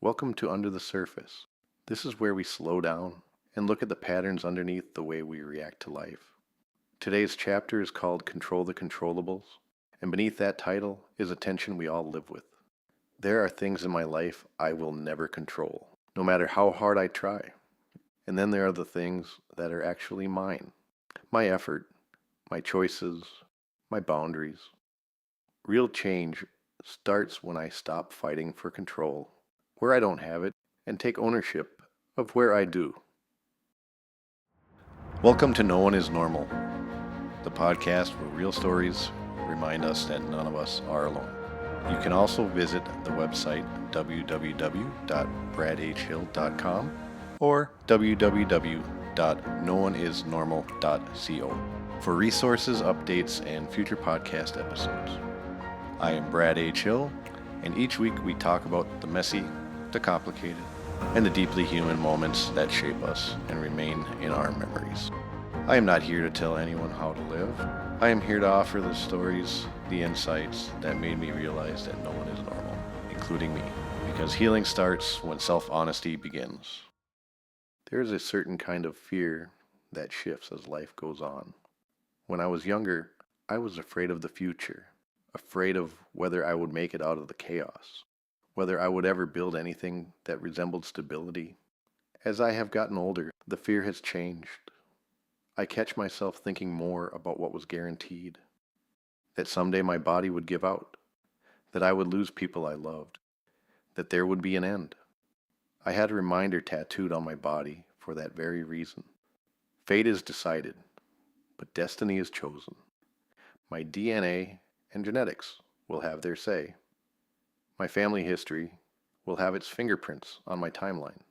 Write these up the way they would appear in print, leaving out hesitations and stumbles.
Welcome to Under the Surface. This is where we slow down and look at the patterns underneath the way we react to life. Today's chapter is called Control the Controllables, and beneath that title is a tension we all live with. There are things in my life I will never control, no matter how hard I try. And then there are the things that are actually mine. My effort, my choices, my boundaries. Real change starts when I stop fighting for control where I don't have it and take ownership of where I do. Welcome to No One is Normal, the podcast where real stories remind us that none of us are alone. You can also visit the website www.bradhhill.com or www.nooneisnormal.co for resources, updates, and future podcast episodes. I am Brad H. Hill, and each week we talk about the messy, the complicated, and the deeply human moments that shape us and remain in our memories. I am not here to tell anyone how to live. I am here to offer the stories, the insights that made me realize that no one is normal, including me, because healing starts when self-honesty begins. There is a certain kind of fear that shifts as life goes on. When I was younger, I was afraid of the future, afraid of whether I would make it out of the chaos, whether I would ever build anything that resembled stability. As I have gotten older, the fear has changed. I catch myself thinking more about what was guaranteed, that someday my body would give out, that I would lose people I loved, that there would be an end. I had a reminder tattooed on my body for that very reason. Fate is decided, but destiny is chosen. My DNA and genetics will have their say. My family history will have its fingerprints on my timeline,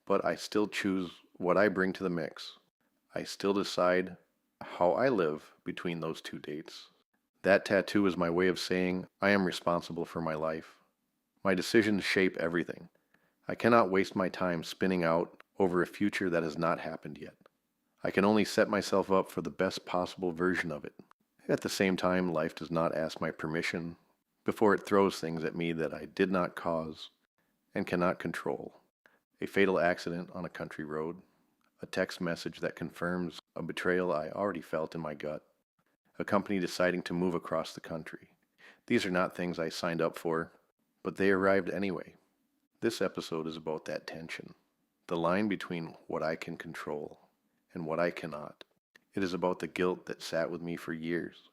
but I still choose what I bring to the mix. I still decide how I live between those two dates. That tattoo is my way of saying I am responsible for my life. My decisions shape everything. I cannot waste my time spinning out over a future that has not happened yet. I can only set myself up for the best possible version of it. At the same time, life does not ask my permission before it throws things at me that I did not cause and cannot control. A fatal accident on a country road, a text message that confirms a betrayal I already felt in my gut, a company deciding to move across the country. These are not things I signed up for, but they arrived anyway. This episode is about that tension, the line between what I can control and what I cannot. It is about the guilt that sat with me for years,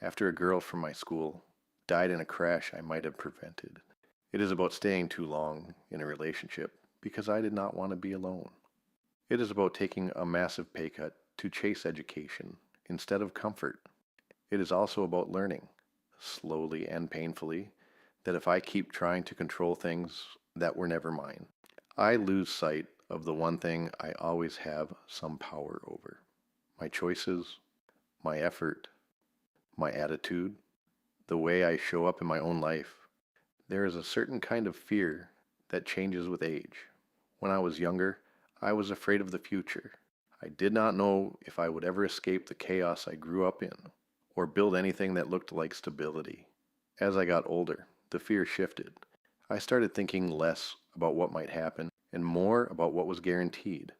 after a girl from my school died in a crash I might have prevented. It is about staying too long in a relationship because I did not want to be alone. It is about taking a massive pay cut to chase education instead of comfort. It is also about learning, slowly and painfully, that if I keep trying to control things that were never mine, I lose sight of the one thing I always have some power over: my choices, my effort, my attitude, the way I show up in my own life. There is a certain kind of fear that changes with age. When I was younger, I was afraid of the future. I did not know if I would ever escape the chaos I grew up in, or build anything that looked like stability. As I got older, the fear shifted. I started thinking less about what might happen and more about what was guaranteed.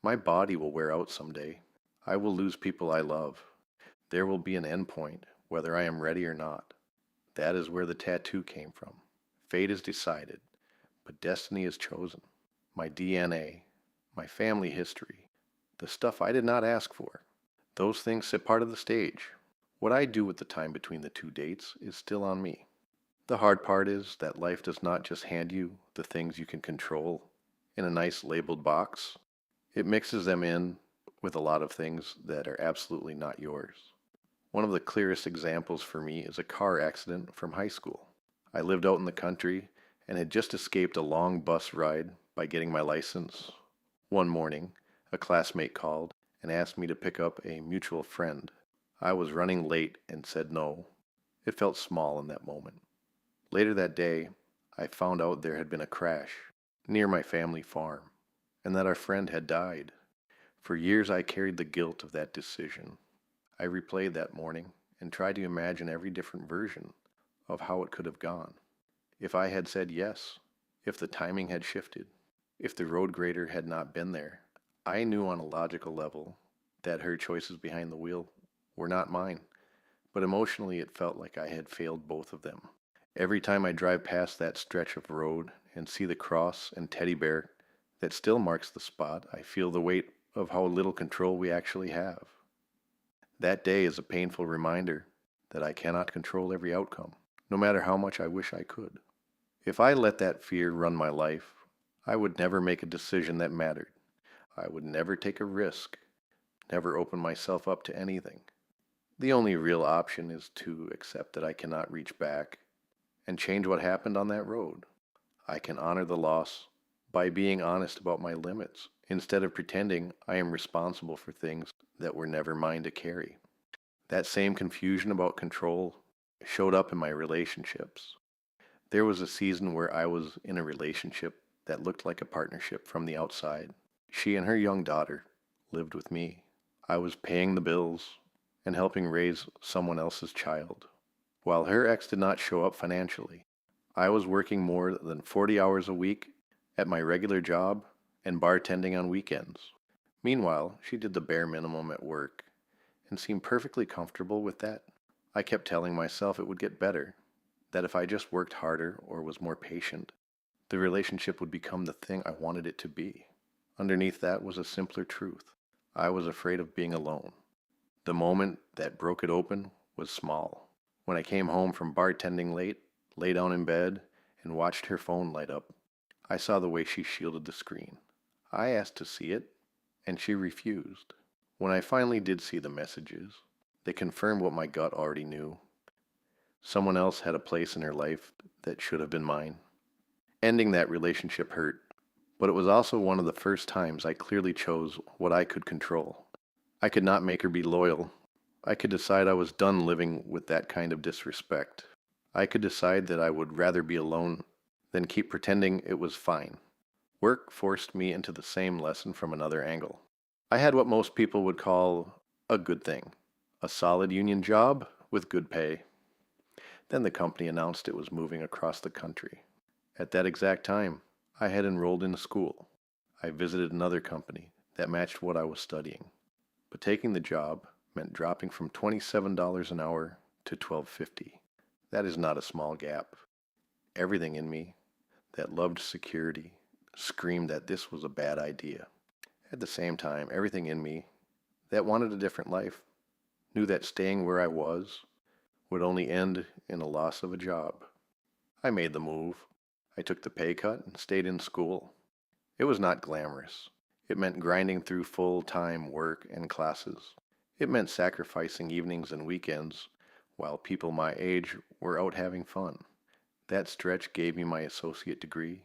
My body will wear out someday. I will lose people I love. There will be an end point, whether I am ready or not. That is where the tattoo came from. Fate is decided, but destiny is chosen. My DNA, my family history, the stuff I did not ask for. Those things sit part of the stage. What I do with the time between the two dates is still on me. The hard part is that life does not just hand you the things you can control in a nice labeled box. It mixes them in with a lot of things that are absolutely not yours. One of the clearest examples for me is a car accident from high school. I lived out in the country and had just escaped a long bus ride by getting my license. One morning, a classmate called and asked me to pick up a mutual friend. I was running late and said no. It felt small in that moment. Later that day, I found out there had been a crash near my family farm and that our friend had died. For years I carried the guilt of that decision. I replayed that morning and tried to imagine every different version of how it could have gone. If I had said yes, if the timing had shifted, if the road grader had not been there. I knew on a logical level that her choices behind the wheel were not mine, but emotionally it felt like I had failed both of them. Every time I drive past that stretch of road and see the cross and teddy bear that still marks the spot, I feel the weight of how little control we actually have. That day is a painful reminder that I cannot control every outcome, no matter how much I wish I could. If I let that fear run my life, I would never make a decision that mattered. I would never take a risk, never open myself up to anything. The only real option is to accept that I cannot reach back and change what happened on that road. I can honor the loss by being honest about my limits instead of pretending I am responsible for things that were never mine to carry. That same confusion about control showed up in my relationships. There was a season where I was in a relationship that looked like a partnership from the outside. She and her young daughter lived with me. I was paying the bills and helping raise someone else's child. While her ex did not show up financially, I was working more than 40 hours a week at my regular job and bartending on weekends. Meanwhile, she did the bare minimum at work and seemed perfectly comfortable with that. I kept telling myself it would get better, that if I just worked harder or was more patient, the relationship would become the thing I wanted it to be. Underneath that was a simpler truth. I was afraid of being alone. The moment that broke it open was small. When I came home from bartending late, lay down in bed, and watched her phone light up, I saw the way she shielded the screen. I asked to see it, and she refused. When I finally did see the messages, they confirmed what my gut already knew. Someone else had a place in her life that should have been mine. Ending that relationship hurt, but it was also one of the first times I clearly chose what I could control. I could not make her be loyal. I could decide I was done living with that kind of disrespect. I could decide that I would rather be alone than keep pretending it was fine. Work forced me into the same lesson from another angle. I had what most people would call a good thing, a solid union job with good pay. Then the company announced it was moving across the country. At that exact time, I had enrolled in school. I visited another company that matched what I was studying. But taking the job meant dropping from $27 an hour to $12.50. That is not a small gap. Everything in me that loved security screamed that this was a bad idea. At the same time, everything in me that wanted a different life knew that staying where I was would only end in a loss of a job. I made the move. I took the pay cut and stayed in school. It was not glamorous. It meant grinding through full-time work and classes. It meant sacrificing evenings and weekends while people my age were out having fun. That stretch gave me my associate degree,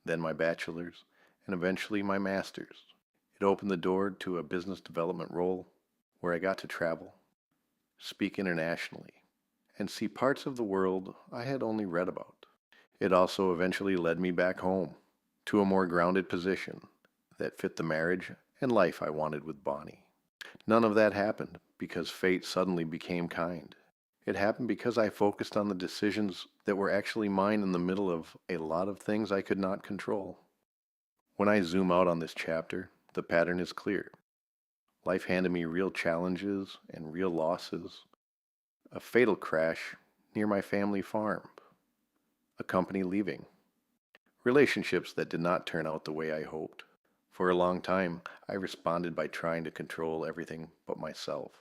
then my bachelor's, and eventually my master's. It opened the door to a business development role where I got to travel, speak internationally, and see parts of the world I had only read about. It also eventually led me back home to a more grounded position that fit the marriage and life I wanted with Bonnie. None of that happened because fate suddenly became kind. It happened because I focused on the decisions that were actually mine in the middle of a lot of things I could not control. When I zoom out on this chapter, the pattern is clear. Life handed me real challenges and real losses. A fatal crash near my family farm. A company leaving. Relationships that did not turn out the way I hoped. For a long time, I responded by trying to control everything but myself.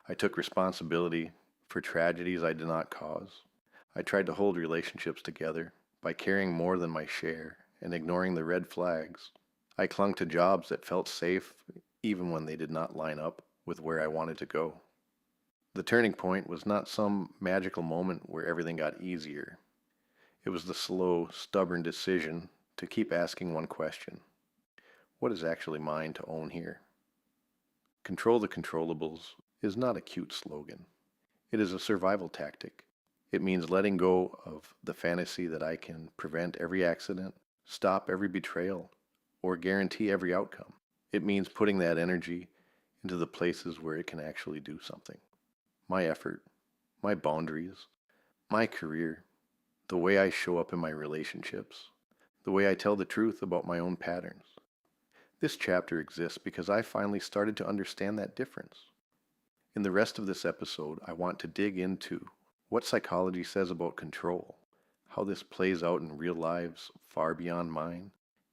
I took responsibility for tragedies I did not cause. I tried to hold relationships together by carrying more than my share and ignoring the red flags. I clung to jobs that felt safe even when they did not line up with where I wanted to go. The turning point was not some magical moment where everything got easier. It was the slow, stubborn decision to keep asking one question. What is actually mine to own here? Control the controllables is not a cute slogan. It is a survival tactic. It means letting go of the fantasy that I can prevent every accident, stop every betrayal, or guarantee every outcome. It means putting that energy into the places where it can actually do something. My effort, my boundaries, my career, the way I show up in my relationships, the way I tell the truth about my own patterns. This chapter exists because I finally started to understand that difference. In the rest of this episode, I want to dig into what psychology says about control, how this plays out in real lives far beyond mine,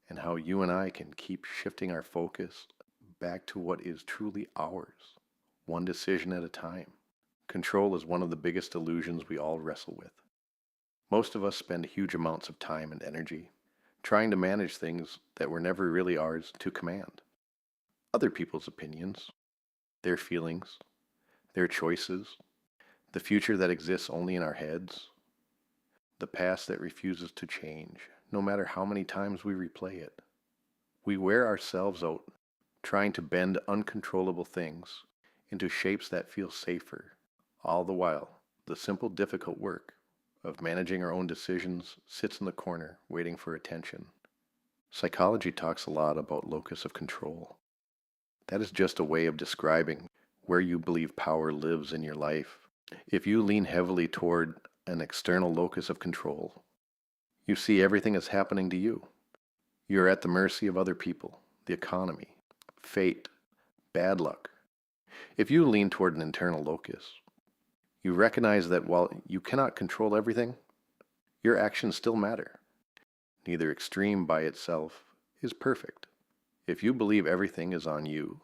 and how you and I can keep shifting our focus back to what is truly ours, one decision at a time. Control is one of the biggest illusions we all wrestle with. Most of us spend huge amounts of time and energy trying to manage things that were never really ours to command. Other people's opinions, their feelings, their choices, the future that exists only in our heads, the past that refuses to change, no matter how many times we replay it. We wear ourselves out trying to bend uncontrollable things into shapes that feel safer, all the while the simple difficult work of managing our own decisions sits in the corner waiting for attention. Psychology talks a lot about locus of control. That is just a way of describing where you believe power lives in your life. If you lean heavily toward an external locus of control, you see everything is happening to you. You're at the mercy of other people, the economy, fate, bad luck. If you lean toward an internal locus, you recognize that while you cannot control everything, your actions still matter. Neither extreme by itself is perfect. If you believe everything is on you,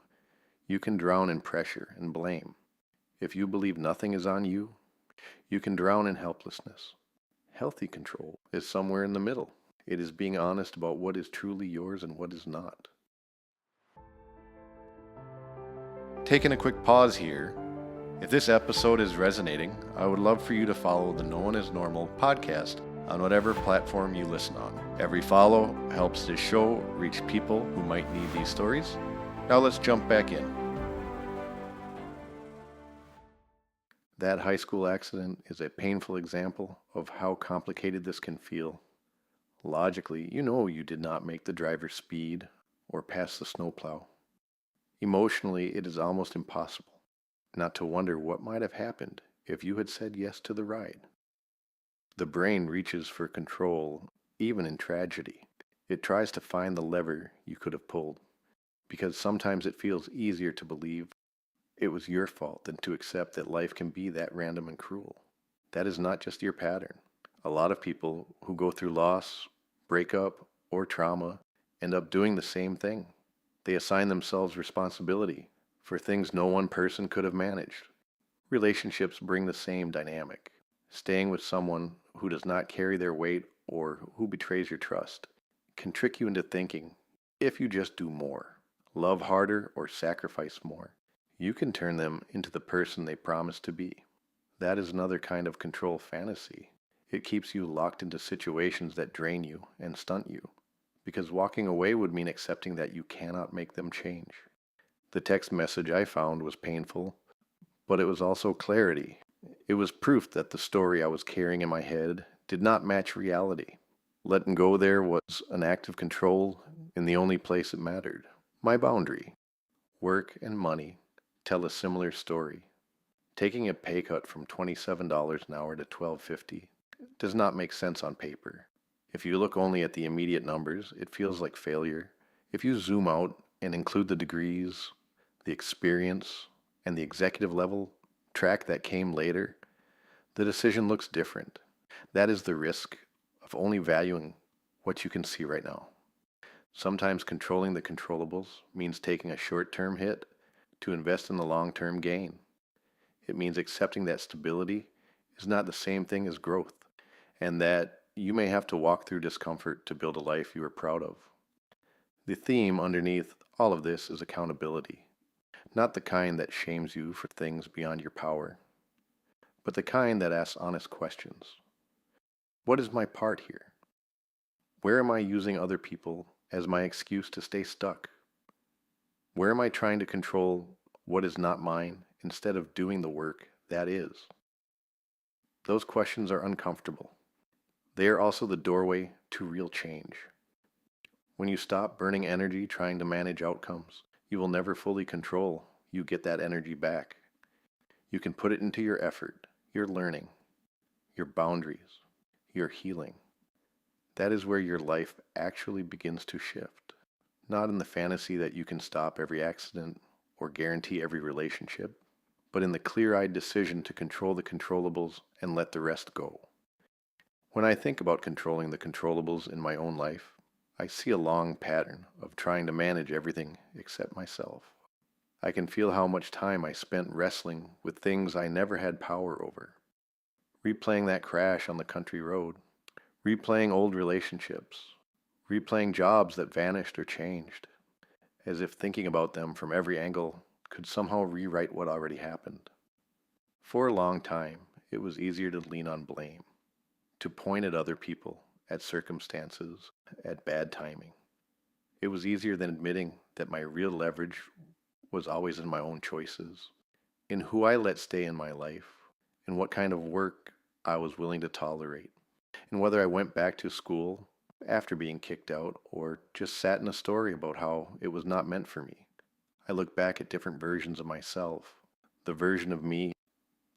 you can drown in pressure and blame. If you believe nothing is on you, you can drown in helplessness. Healthy control is somewhere in the middle. It is being honest about what is truly yours and what is not. Taking a quick pause here. If this episode is resonating, I would love for you to follow the No One Is Normal podcast on whatever platform you listen on. Every follow helps this show reach people who might need these stories. Now let's jump back in. That high school accident is a painful example of how complicated this can feel. Logically, you know you did not make the driver speed or pass the snowplow. Emotionally, it is almost impossible not to wonder what might have happened if you had said yes to the ride. The brain reaches for control even in tragedy. It tries to find the lever you could have pulled, because sometimes it feels easier to believe it was your fault than to accept that life can be that random and cruel. That is not just your pattern. A lot of people who go through loss, breakup, or trauma end up doing the same thing. They assign themselves responsibility for things no one person could have managed. Relationships bring the same dynamic. Staying with someone who does not carry their weight or who betrays your trust can trick you into thinking if you just do more, love harder, or sacrifice more, you can turn them into the person they promised to be. That is another kind of control fantasy. It keeps you locked into situations that drain you and stunt you, because walking away would mean accepting that you cannot make them change. The text message I found was painful, but it was also clarity. It was proof that the story I was carrying in my head did not match reality. Letting go there was an act of control in the only place it mattered. My boundary. Work and money tell a similar story. Taking a pay cut from $27 an hour to $12.50 does not make sense on paper. If you look only at the immediate numbers, it feels like failure. If you zoom out and include the degrees, the experience, and the executive level track that came later, the decision looks different. That is the risk of only valuing what you can see right now. Sometimes controlling the controllables means taking a short-term hit to invest in the long-term gain. It means accepting that stability is not the same thing as growth, and that you may have to walk through discomfort to build a life you are proud of. The theme underneath all of this is accountability. Not the kind that shames you for things beyond your power, but the kind that asks honest questions. What is my part here? Where am I using other people as my excuse to stay stuck? Where am I trying to control what is not mine instead of doing the work that is? Those questions are uncomfortable. They are also the doorway to real change. When you stop burning energy trying to manage outcomes, you will never fully control. You get that energy back. You can put it into your effort, your learning, your boundaries, your healing. That is where your life actually begins to shift. Not in the fantasy that you can stop every accident or guarantee every relationship, but in the clear-eyed decision to control the controllables and let the rest go. When I think about controlling the controllables in my own life, I see a long pattern of trying to manage everything except myself. I can feel how much time I spent wrestling with things I never had power over. Replaying that crash on the country road, replaying old relationships, replaying jobs that vanished or changed, as if thinking about them from every angle could somehow rewrite what already happened. For a long time, it was easier to lean on blame, to point at other people, at circumstances, at bad timing. It was easier than admitting that my real leverage was always in my own choices, in who I let stay in my life, in what kind of work I was willing to tolerate, and whether I went back to school after being kicked out or just sat in a story about how it was not meant for me. I look back at different versions of myself, the version of me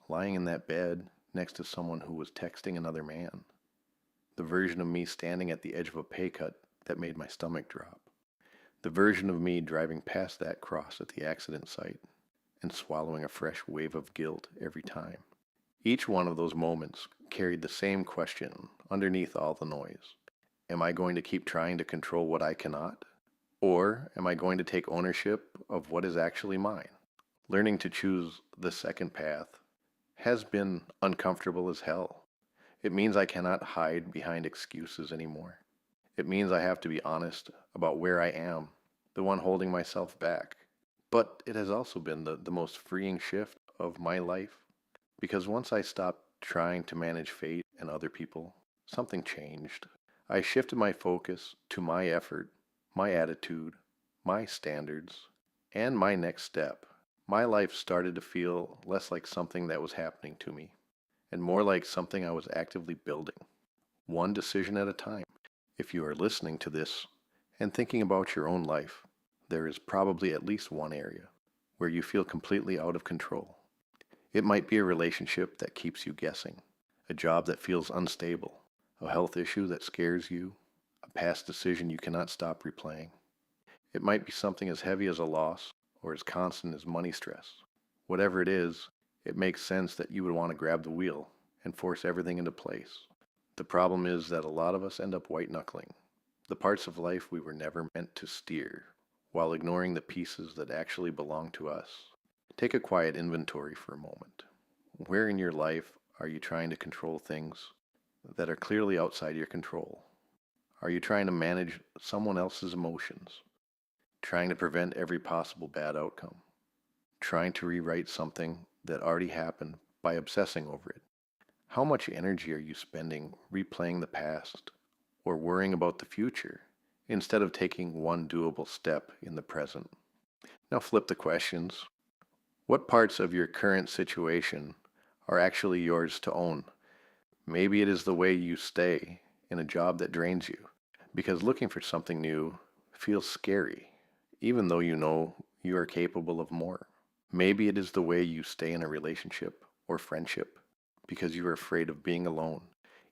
lying in that bed next to someone who was texting another man, the version of me standing at the edge of a pay cut that made my stomach drop, the version of me driving past that cross at the accident site and swallowing a fresh wave of guilt every time. Each one of those moments carried the same question underneath all the noise. Am I going to keep trying to control what I cannot? Or am I going to take ownership of what is actually mine? Learning to choose the second path has been uncomfortable as hell. It means I cannot hide behind excuses anymore. It means I have to be honest about where I am, the one holding myself back. But it has also been the most freeing shift of my life, because once I stopped trying to manage fate and other people, something changed. I shifted my focus to my effort, my attitude, my standards, and my next step. My life started to feel less like something that was happening to me, and more like something I was actively building, one decision at a time. If you are listening to this and thinking about your own life, there is probably at least one area where you feel completely out of control. It might be a relationship that keeps you guessing, a job that feels unstable, a health issue that scares you, a past decision you cannot stop replaying. It might be something as heavy as a loss or as constant as money stress. Whatever it is, it makes sense that you would want to grab the wheel and force everything into place. The problem is that a lot of us end up white-knuckling the parts of life we were never meant to steer, while ignoring the pieces that actually belong to us. Take a quiet inventory for a moment. Where in your life are you trying to control things that are clearly outside your control? Are you trying to manage someone else's emotions? Trying to prevent every possible bad outcome? Trying to rewrite something that already happened by obsessing over it? How much energy are you spending replaying the past or worrying about the future instead of taking one doable step in the present? Now flip the questions. What parts of your current situation are actually yours to own? Maybe it is the way you stay in a job that drains you, because looking for something new feels scary, even though you know you are capable of more. Maybe it is the way you stay in a relationship or friendship, because you are afraid of being alone,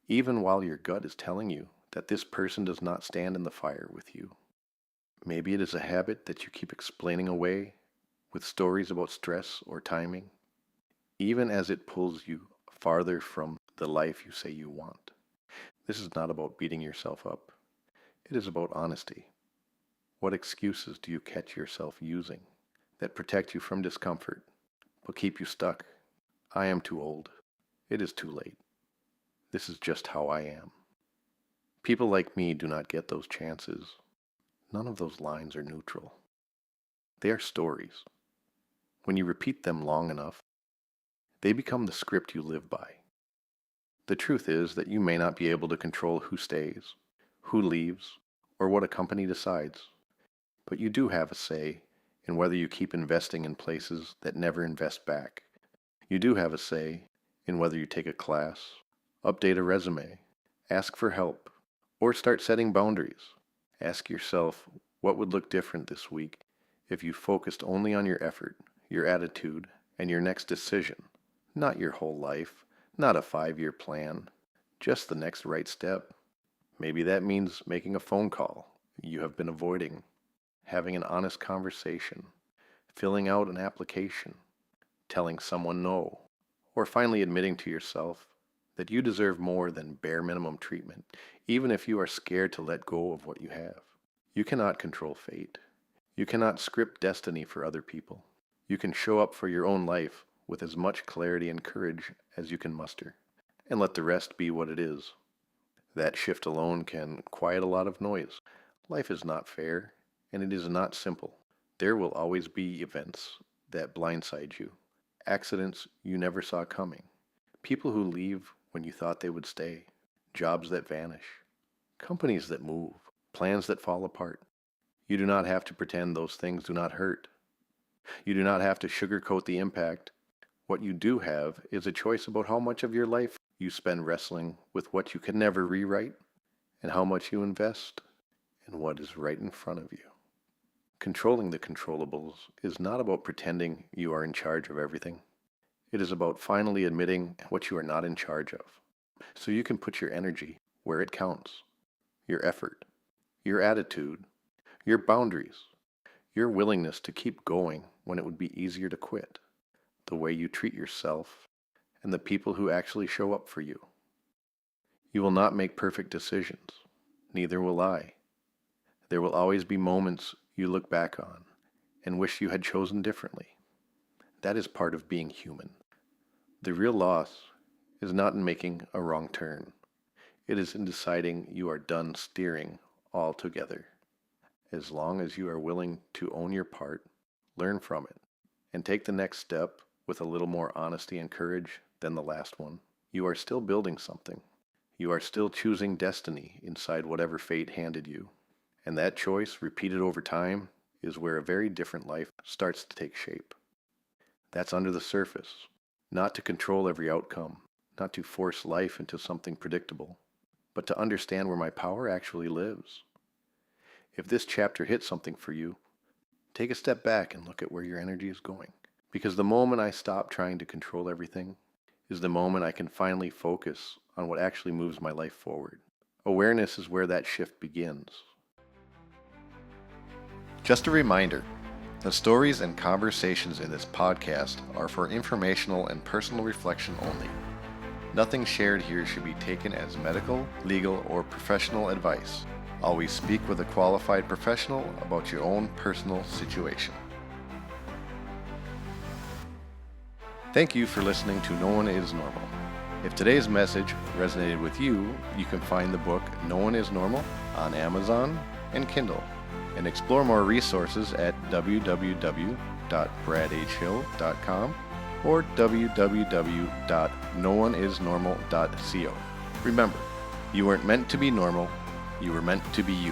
even while your gut is telling you that this person does not stand in the fire with you. Maybe it is a habit that you keep explaining away with stories about stress or timing, even as it pulls you farther from the life you say you want. This is not about beating yourself up. It is about honesty. What excuses do you catch yourself using that protect you from discomfort but keep you stuck? I am too old. It is too late. This is just how I am. People like me do not get those chances. None of those lines are neutral. They are stories. When you repeat them long enough, they become the script you live by. The truth is that you may not be able to control who stays, who leaves, or what a company decides, but you do have a say in whether you keep investing in places that never invest back. You do have a say in whether you take a class, update a resume, ask for help, or start setting boundaries. Ask yourself what would look different this week if you focused only on your effort, your attitude, and your next decision, not your whole life, not a 5-year plan, just the next right step. Maybe that means making a phone call you have been avoiding, having an honest conversation, filling out an application, telling someone no, or finally admitting to yourself that you deserve more than bare minimum treatment, even if you are scared to let go of what you have. You cannot control fate. You cannot script destiny for other people. You can show up for your own life with as much clarity and courage as you can muster, and let the rest be what it is. That shift alone can quiet a lot of noise. Life is not fair, and it is not simple. There will always be events that blindside you, accidents you never saw coming, people who leave when you thought they would stay, jobs that vanish, companies that move, plans that fall apart. You do not have to pretend those things do not hurt. You do not have to sugarcoat the impact. What you do have is a choice about how much of your life you spend wrestling with what you can never rewrite, and how much you invest in what is right in front of you. Controlling the controllables is not about pretending you are in charge of everything. It is about finally admitting what you are not in charge of, so you can put your energy where it counts, your effort, your attitude, your boundaries, your willingness to keep going when it would be easier to quit, the way you treat yourself, and the people who actually show up for you. You will not make perfect decisions, neither will I. There will always be moments you look back on and wish you had chosen differently. That is part of being human. The real loss is not in making a wrong turn. It is in deciding you are done steering altogether. As long as you are willing to own your part, learn from it, and take the next step with a little more honesty and courage than the last one, you are still building something. You are still choosing destiny inside whatever fate handed you. And that choice, repeated over time, is where a very different life starts to take shape. That's under the surface, not to control every outcome, not to force life into something predictable, but to understand where my power actually lives. If this chapter hits something for you, take a step back and look at where your energy is going. Because the moment I stop trying to control everything is the moment I can finally focus on what actually moves my life forward. Awareness is where that shift begins. Just a reminder, the stories and conversations in this podcast are for informational and personal reflection only. Nothing shared here should be taken as medical, legal, or professional advice. Always speak with a qualified professional about your own personal situation. Thank you for listening to No One Is Normal. If today's message resonated with you, you can find the book No One Is Normal on Amazon and Kindle, and explore more resources at www.bradhhill.com or www.nooneisnormal.co. Remember, you weren't meant to be normal, you were meant to be you.